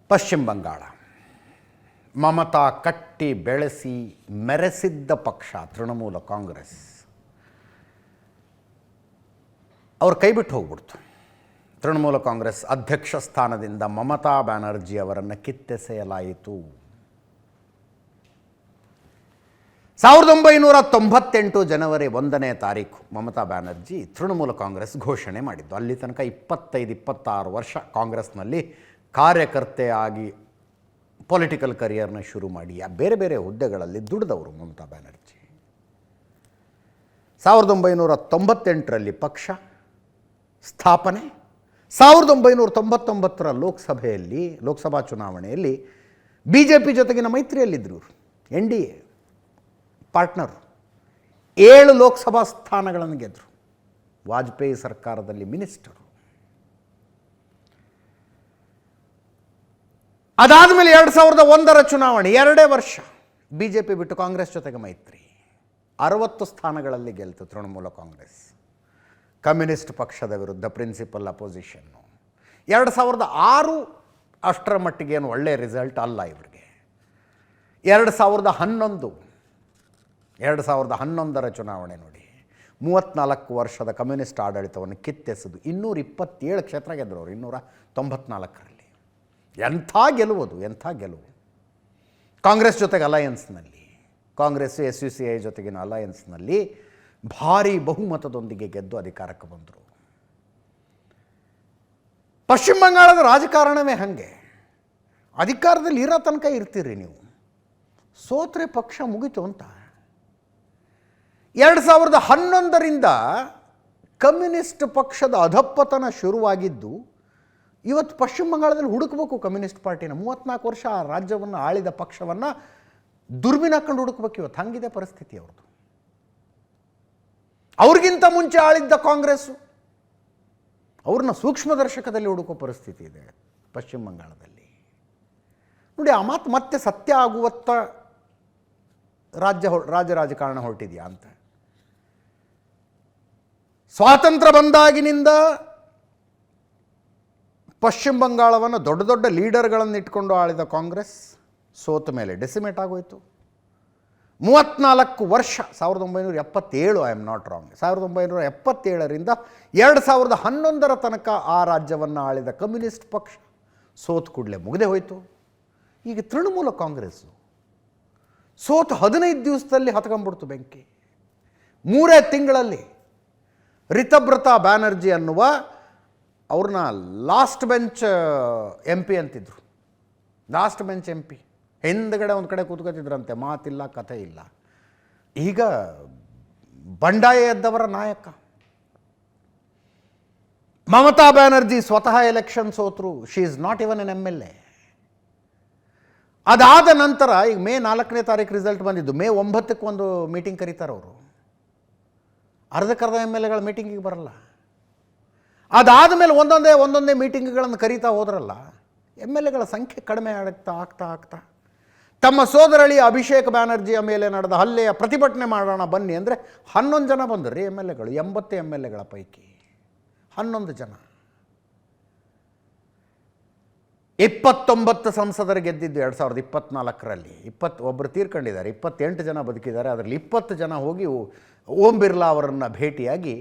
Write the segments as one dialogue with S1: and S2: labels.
S1: ಪಶ್ಚಿಮ ಬಂಗಾಳ ಮಮತಾ ಕಟ್ಟಿ ಬೆಳೆಸಿ ಮೆರೆಸಿದ್ದ ಪಕ್ಷ ತೃಣಮೂಲ ಕಾಂಗ್ರೆಸ್ ಅವರು ಕೈಬಿಟ್ಟು ಹೋಗ್ಬಿಡ್ತು. ತೃಣಮೂಲ ಕಾಂಗ್ರೆಸ್ ಅಧ್ಯಕ್ಷ ಸ್ಥಾನದಿಂದ ಮಮತಾ ಬ್ಯಾನರ್ಜಿ ಅವರನ್ನು ಕಿತ್ತೆಸೆಯಲಾಯಿತು. 1998 ಜನವರಿ 1ನೇ ತಾರೀಕು ಮಮತಾ ಬ್ಯಾನರ್ಜಿ ತೃಣಮೂಲ ಕಾಂಗ್ರೆಸ್ ಘೋಷಣೆ ಮಾಡಿದ್ದು. ಅಲ್ಲಿ ತನಕ 25-26 ವರ್ಷ ಕಾಂಗ್ರೆಸ್ನಲ್ಲಿ ಕಾರ್ಯಕರ್ತೆಯಾಗಿ ಪೊಲಿಟಿಕಲ್ ಕರಿಯರ್ನ ಶುರು ಮಾಡಿ ಬೇರೆ ಬೇರೆ ಹುದ್ದೆಗಳಲ್ಲಿ ದುಡಿದವರು ಮಮತಾ ಬ್ಯಾನರ್ಜಿ. 1998ರಲ್ಲಿ ಪಕ್ಷ ಸ್ಥಾಪನೆ, 1999ರ ಲೋಕಸಭಾ ಚುನಾವಣೆಯಲ್ಲಿ BJP ಜೊತೆಗಿನ ಮೈತ್ರಿಯಲ್ಲಿದ್ದರು. NDA ಪಾರ್ಟ್ನರು 7 ಲೋಕಸಭಾ ಸ್ಥಾನಗಳನ್ನು ಗೆದ್ದರು. ವಾಜಪೇಯಿ ಸರ್ಕಾರದಲ್ಲಿ ಮಿನಿಸ್ಟರು. ಅದಾದ ಮೇಲೆ 2001ರ ಚುನಾವಣೆ 2 ವರ್ಷ BJP ಬಿಟ್ಟು ಕಾಂಗ್ರೆಸ್ ಜೊತೆಗೆ ಮೈತ್ರಿ. 60 ಸ್ಥಾನಗಳಲ್ಲಿ ಗೆಲ್ತು ತೃಣಮೂಲ ಕಾಂಗ್ರೆಸ್. ಕಮ್ಯುನಿಸ್ಟ್ ಪಕ್ಷದ ವಿರುದ್ಧ ಪ್ರಿನ್ಸಿಪಲ್ ಅಪೋಸಿಷನ್ನು. 2006 ಅಷ್ಟರ ಮಟ್ಟಿಗೆ ಏನು ಒಳ್ಳೆಯ ರಿಸಲ್ಟ್ ಅಲ್ಲ ಇವರಿಗೆ. 2011ರ ಚುನಾವಣೆ ನೋಡಿ, 34 ವರ್ಷದ ಕಮ್ಯುನಿಸ್ಟ್ ಆಡಳಿತವನ್ನು ಕಿತ್ತೆಸೆದು 227 ಕ್ಷೇತ್ರ ಗೆದ್ದರು ಅವರು 294ರಲ್ಲಿ. ಎಂಥ ಗೆಲುವು. ಕಾಂಗ್ರೆಸ್ ಜೊತೆಗೆ ಅಲಯನ್ಸ್ನಲ್ಲಿ, ಕಾಂಗ್ರೆಸ್ SUCI ಜೊತೆಗಿನ ಅಲಯನ್ಸ್ನಲ್ಲಿ ಭಾರೀ ಬಹುಮತದೊಂದಿಗೆ ಗೆದ್ದು ಅಧಿಕಾರಕ್ಕೆ ಬಂದರು. ಪಶ್ಚಿಮ ಬಂಗಾಳದ ರಾಜಕಾರಣವೇ ಹಾಗೆ. ಅಧಿಕಾರದಲ್ಲಿ ಇರೋ ತನಕ ಇರ್ತೀರಿ ನೀವು, ಸೋತ್ರೆ ಪಕ್ಷ ಮುಗಿತು ಅಂತ. 2011ರಿಂದ ಕಮ್ಯುನಿಸ್ಟ್ ಪಕ್ಷದ ಅಧಪ್ಪತನ ಶುರುವಾಗಿದ್ದು, ಇವತ್ತು ಪಶ್ಚಿಮ ಬಂಗಾಳದಲ್ಲಿ ಹುಡುಕಬೇಕು ಕಮ್ಯುನಿಸ್ಟ್ ಪಾರ್ಟಿನ. 34 ವರ್ಷ ಆ ರಾಜ್ಯವನ್ನು ಆಳಿದ ಪಕ್ಷವನ್ನು ದುರ್ಬಿನ್ ಹಾಕೊಂಡು ಹುಡುಕಬೇಕು ಇವತ್ತು. ಹಂಗಿದೆ ಪರಿಸ್ಥಿತಿ ಅವ್ರದ್ದು. ಅವ್ರಿಗಿಂತ ಮುಂಚೆ ಆಳಿದ್ದ ಕಾಂಗ್ರೆಸ್ಸು ಅವ್ರನ್ನ ಸೂಕ್ಷ್ಮದರ್ಶಕದಲ್ಲಿ ಹುಡುಕೋ ಪರಿಸ್ಥಿತಿ ಇದೆ ಪಶ್ಚಿಮ ಬಂಗಾಳದಲ್ಲಿ. ನೋಡಿ, ಆ ಮಾತು ಮತ್ತೆ ಸತ್ಯ ಆಗುವತ್ತ ರಾಜಕಾರಣ ಹೊರಟಿದೆಯಾ ಅಂತ. ಸ್ವಾತಂತ್ರ್ಯ ಬಂದಾಗಿನಿಂದ ಪಶ್ಚಿಮ ಬಂಗಾಳವನ್ನು ದೊಡ್ಡ ದೊಡ್ಡ ಲೀಡರ್ಗಳನ್ನು ಇಟ್ಕೊಂಡು ಆಳಿದ ಕಾಂಗ್ರೆಸ್ ಸೋತ ಮೇಲೆ ಡೆಸಿಮೇಟ್ ಆಗೋಯಿತು. 34 ವರ್ಷ 1977, ಐ ಆಮ್ ನಾಟ್ ರಾಂಗ್, 1977ರಿಂದ 2011ರ ತನಕ ಆ ರಾಜ್ಯವನ್ನು ಆಳಿದ ಕಮ್ಯುನಿಸ್ಟ್ ಪಕ್ಷ ಸೋತು ಕೂಡಲೇ ಮುಗಿದೇ ಹೋಯಿತು. ಈಗ ತೃಣಮೂಲ ಕಾಂಗ್ರೆಸ್ಸು ಸೋತು 15 ದಿವಸದಲ್ಲಿ ಹತ್ಕೊಂಡ್ಬಿಡ್ತು ಬೆಂಕಿ. 3 ತಿಂಗಳಲ್ಲಿ ರಿತಬ್ರತಾ ಬ್ಯಾನರ್ಜಿ ಅನ್ನುವ ಅವ್ರನ್ನ ಲಾಸ್ಟ್ ಬೆಂಚ್ MP ಅಂತಿದ್ರು. ಲಾಸ್ಟ್ ಬೆಂಚ್ MP ಹಿಂದ್ಗಡೆ ಒಂದು ಕಡೆ ಕೂತ್ಕೋತಿದ್ರಂತೆ, ಮಾತಿಲ್ಲ ಕಥೆ ಇಲ್ಲ. ಈಗ ಬಂಡಾಯ ಎದ್ದವರ ನಾಯಕ. ಮಮತಾ ಬ್ಯಾನರ್ಜಿ ಸ್ವತಃ ಎಲೆಕ್ಷನ್ ಸೋತರು. She is not even an MLA. ಅದಾದ ನಂತರ ಈಗ ಮೇ 4ನೇ ತಾರೀಕು ರಿಸಲ್ಟ್ ಬಂದಿದ್ದು. ಮೇ 9ಕ್ಕೆ ಒಂದು ಮೀಟಿಂಗ್ ಕರೀತಾರೆ ಅವರು. ಅರ್ಧಕ್ಕರ್ಧ MLAಗಳ ಮೀಟಿಂಗಿಗೆ ಬರಲ್ಲ. ಅದಾದ ಮೇಲೆ ಒಂದೊಂದೇ ಮೀಟಿಂಗ್ಗಳನ್ನು ಕರೀತಾ ಹೋದ್ರಲ್ಲ, MLAಗಳ ಸಂಖ್ಯೆ ಕಡಿಮೆ ಆಗ್ತಾ ತಮ್ಮ ಸೋದರಳಿ ಅಭಿಷೇಕ್ ಬ್ಯಾನರ್ಜಿಯ ಮೇಲೆ ನಡೆದ ಹಲ್ಲೆಯ ಪ್ರತಿಭಟನೆ ಮಾಡೋಣ ಬನ್ನಿ ಅಂದರೆ 11 ಜನ ಬಂದರು MLAಗಳು. 80 MLAಗಳ ಪೈಕಿ 11 ಜನ. 29 ಸಂಸದರು ಗೆದ್ದಿದ್ದು 2024ರಲ್ಲಿ. ಒಬ್ಬರು ತೀರ್ಕೊಂಡಿದ್ದಾರೆ, 28 ಜನ ಬದುಕಿದ್ದಾರೆ. ಅದರಲ್ಲಿ 20 ಜನ ಹೋಗಿ ಓಂ ಬಿರ್ಲಾ ಅವರನ್ನು ಭೇಟಿಯಾಗಿ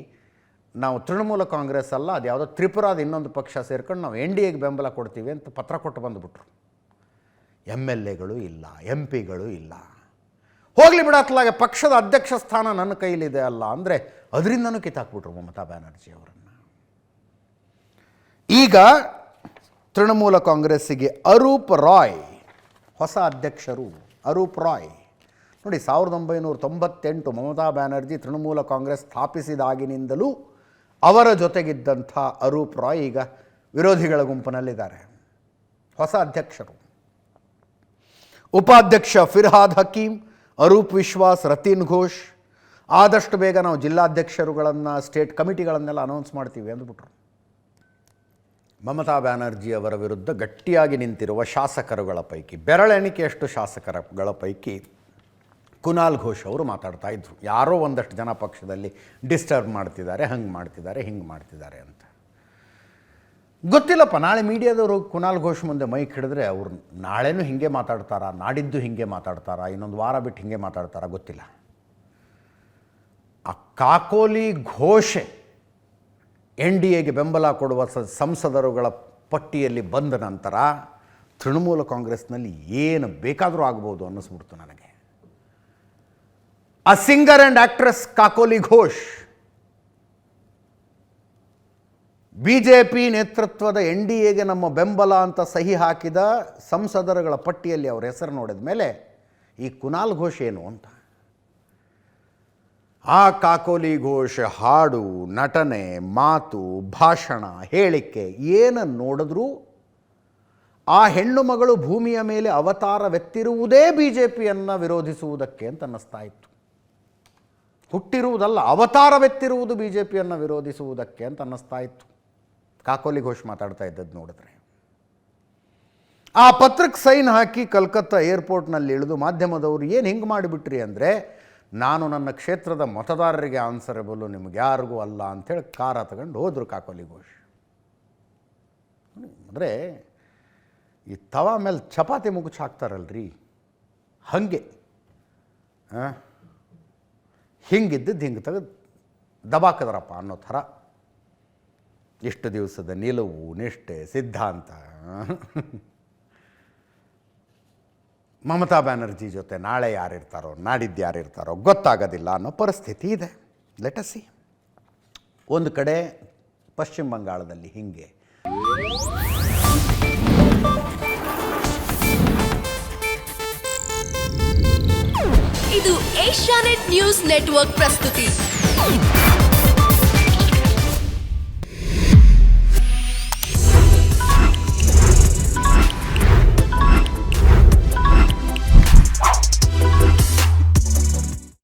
S1: ನಾವು ತೃಣಮೂಲ ಕಾಂಗ್ರೆಸ್ ಅಲ್ಲ, ಅದು ಯಾವುದೋ ತ್ರಿಪುರಾದ ಇನ್ನೊಂದು ಪಕ್ಷ ಸೇರ್ಕೊಂಡು ನಾವು NDAಗೆ ಬೆಂಬಲ ಕೊಡ್ತೀವಿ ಅಂತ ಪತ್ರ ಕೊಟ್ಟು ಬಂದುಬಿಟ್ರು. MLAಗಳು ಇಲ್ಲ, MPಗಳು ಇಲ್ಲ. ಹೋಗಲಿ ಬಿಡತ್ಲಾಗೆ ಪಕ್ಷದ ಅಧ್ಯಕ್ಷ ಸ್ಥಾನ ನನ್ನ ಕೈಲಿದೆ ಅಲ್ಲ ಅಂದರೆ ಅದರಿಂದನೂ ಕಿತ್ತಾಕ್ಬಿಟ್ರು ಮಮತಾ ಬ್ಯಾನರ್ಜಿ ಅವರನ್ನು. ಈಗ ತೃಣಮೂಲ ಕಾಂಗ್ರೆಸ್ಸಿಗೆ ಅರೂಪ್ ರಾಯ್ ಹೊಸ ಅಧ್ಯಕ್ಷರು. ಅರೂಪ್ ರಾಯ್ ನೋಡಿ, 1998 ಮಮತಾ ಬ್ಯಾನರ್ಜಿ ತೃಣಮೂಲ ಕಾಂಗ್ರೆಸ್ ಸ್ಥಾಪಿಸಿದಾಗಿನಿಂದಲೂ ಅವರ ಜೊತೆಗಿದ್ದಂಥ ಅರೂಪ್ ರಾಯ್ ಈಗ ವಿರೋಧಿಗಳ ಗುಂಪಿನಲ್ಲಿದ್ದಾರೆ. ಹೊಸ ಅಧ್ಯಕ್ಷರು. ಉಪಾಧ್ಯಕ್ಷ ಫಿರ್ಹಾದ್ ಹಕೀಮ್, ಅರೂಪ್ ವಿಶ್ವಾಸ್, ರತೀನ್ ಘೋಷ್. ಆದಷ್ಟು ಬೇಗ ನಾವು ಜಿಲ್ಲಾಧ್ಯಕ್ಷರುಗಳನ್ನು, ಸ್ಟೇಟ್ ಕಮಿಟಿಗಳನ್ನೆಲ್ಲ ಅನೌನ್ಸ್ ಮಾಡ್ತೀವಿ ಅಂದ್ಬಿಟ್ರು. ಮಮತಾ ಬ್ಯಾನರ್ಜಿ ಅವರ ವಿರುದ್ಧ ಗಟ್ಟಿಯಾಗಿ ನಿಂತಿರುವ ಶಾಸಕರುಗಳ ಪೈಕಿ, ಬೆರಳೆಣಿಕೆಯಷ್ಟು ಶಾಸಕರುಗಳ ಪೈಕಿ ಕುನಾಲ್ ಘೋಷ್ ಅವರು ಮಾತಾಡ್ತಾ ಇದ್ರು. ಯಾರೋ ಒಂದಷ್ಟು ಜನ ಪಕ್ಷದಲ್ಲಿ ಡಿಸ್ಟರ್ಬ್ ಮಾಡ್ತಿದ್ದಾರೆ, ಹಂಗೆ ಮಾಡ್ತಿದ್ದಾರೆ, ಹಿಂಗೆ ಮಾಡ್ತಿದ್ದಾರೆ ಅಂತ. ಗೊತ್ತಿಲ್ಲಪ್ಪ, ನಾಳೆ ಮೀಡಿಯಾದವರು ಕುನಾಲ್ ಘೋಷ್ ಮುಂದೆ ಮೈಕ್ ಹಿಡಿದ್ರೆ ಅವ್ರು ನಾಳೆನೂ ಹಿಂಗೆ ಮಾತಾಡ್ತಾರಾ, ನಾಡಿದ್ದು ಹಿಂಗೆ ಮಾತಾಡ್ತಾರಾ, ಇನ್ನೊಂದು ವಾರ ಬಿಟ್ಟು ಹಿಂಗೆ ಮಾತಾಡ್ತಾರಾ ಗೊತ್ತಿಲ್ಲ. ಆ ಕಾಕೋಲಿ ಘೋಷೆ NDAಗೆ ಬೆಂಬಲ ಕೊಡುವ ಸಂಸದರುಗಳ ಪಟ್ಟಿಯಲ್ಲಿ ಬಂದ ನಂತರ ತೃಣಮೂಲ ಕಾಂಗ್ರೆಸ್ನಲ್ಲಿ ಏನು ಬೇಕಾದರೂ ಆಗ್ಬೋದು ಅನ್ನಿಸ್ಬಿಡ್ತು ನನಗೆ. ಆ singer and actress Kakoli Ghosh BJP ನೇತೃತ್ವದ NDAಗೆ ನಮ್ಮ ಬೆಂಬಲ ಅಂತ ಸಹಿ ಹಾಕಿದ ಸಂಸದರುಗಳ ಪಟ್ಟಿಯಲ್ಲಿ ಅವರ ಹೆಸರು ನೋಡಿದ ಮೇಲೆ ಈ ಕುನಾಲ್ ಘೋಷ್ ಏನು ಅಂತ. ಆ ಕಾಕೋಲಿ ಘೋಷ್ ಹಾಡು, ನಟನೆ, ಮಾತು, ಭಾಷಣ, ಹೇಳಿಕೆ ಏನನ್ನು ನೋಡಿದ್ರೂ ಆ ಹೆಣ್ಣು ಮಗಳು ಭೂಮಿಯ ಮೇಲೆ ಅವತಾರವೆತ್ತಿರುವುದೇ BJPಯನ್ನು ವಿರೋಧಿಸುವುದಕ್ಕೆ ಅಂತ ಅನ್ನಿಸ್ತಾ ಇತ್ತು. ಹುಟ್ಟಿರುವುದಲ್ಲ, ಅವತಾರವೆತ್ತಿರುವುದು BJPಯನ್ನು ವಿರೋಧಿಸುವುದಕ್ಕೆ ಅಂತ ಅನ್ನಿಸ್ತಾ ಇತ್ತು ಕಾಕೋಲಿ ಘೋಷ್ ಮಾತಾಡ್ತಾ ಇದ್ದದ್ದು ನೋಡಿದ್ರೆ. ಆ ಪತ್ರಕ್ಕೆ ಸೈನ್ ಹಾಕಿ ಕಲ್ಕತ್ತಾ ಏರ್ಪೋರ್ಟ್ನಲ್ಲಿ ಇಳಿದು ಮಾಧ್ಯಮದವರು ಏನು ಹಿಂಗೆ ಮಾಡಿಬಿಟ್ರಿ ಅಂದರೆ, ನಾನು ನನ್ನ ಕ್ಷೇತ್ರದ ಮತದಾರರಿಗೆ ಆನ್ಸರಬಲ್ಲು, ನಿಮ್ಗೆ ಯಾರಿಗೂ ಅಲ್ಲ ಅಂಥೇಳಿ ಕಾರ ತಗೊಂಡು ಹೋದರು ಕಾಕೋಲಿ ಘೋಷ್. ಅಂದರೆ ಈ ತವಾ ಮೇಲೆ ಚಪಾತಿ ಮುಗುಚ್ ಹಾಕ್ತಾರಲ್ರಿ ಹಾಗೆ, ಹಿಂಗಿದ್ದದ್ದು ಹಿಂಗೆ ತೆಗೆದು ದಬಾಕದ್ರಪ್ಪ ಅನ್ನೋ ಥರ. ಇಷ್ಟು ದಿವಸದ ನಿಲುವು, ನಿಷ್ಠೆ, ಸಿದ್ಧಾಂತ, ಮಮತಾ ಬ್ಯಾನರ್ಜಿ ಜೊತೆ ನಾಳೆ ಯಾರಿರ್ತಾರೋ ನಾಡಿದ್ದು ಯಾರಿರ್ತಾರೋ ಗೊತ್ತಾಗೋದಿಲ್ಲ ಅನ್ನೋ ಪರಿಸ್ಥಿತಿ ಇದೆ. Let us see. ಒಂದು ಕಡೆ ಪಶ್ಚಿಮ ಬಂಗಾಳದಲ್ಲಿ ಹಿಂಗೆ,
S2: ಇದು ಏಷ್ಯಾನೆಟ್ ನ್ಯೂಸ್ ನೆಟ್ವರ್ಕ್ ಪ್ರಸ್ತುತಿ.